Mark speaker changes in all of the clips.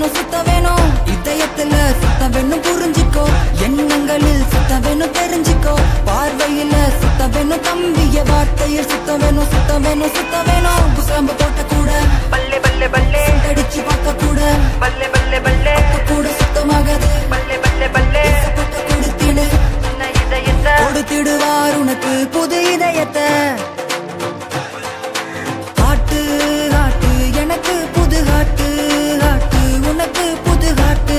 Speaker 1: சுத்த வேணும் இதயத்துல சுத்த வேணும் புரிஞ்சிக்கோ எண்ணங்களில் சுத்த வேணும் தெரிஞ்சிக்கோ பார்வையில சுத்த வேணும் தம்பிய வார்த்தையில் சுத்த வேணும் சுத்த வேணும் சுத்த வேணும் குசாம்பு போட்ட கூட பல்லே பல்லே பல்லே அடிச்சு பார்க்க கூட பல்லே பல்லே பல்லே கூட சுத்தமாகாது பல்லே பல்லே பல்லே கொடுத்திடு இதயத்தை கொடுத்திடுவார் உனக்கு புது இதயத்தை ஹாட்டு ஹாட்டு எனக்கு புது ஹாட்டு ஹாட்டு உனக்கு புது ஹாட்டு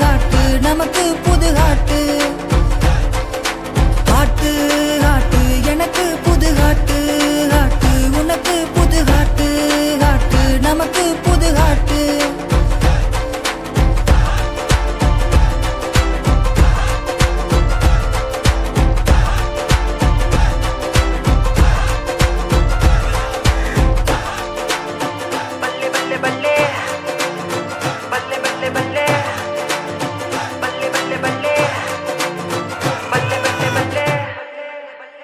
Speaker 1: ஹாட்டு நமக்கு புது ஹாட்டு ஹாட்டு ஹாட்டு எனக்கு புது ஹாட்டு ஹாட்டு உனக்கு புது ஹாட்டு ஹாட்டு நமக்கு புது ஹாட்டு बल्ले बल्ले बल्ले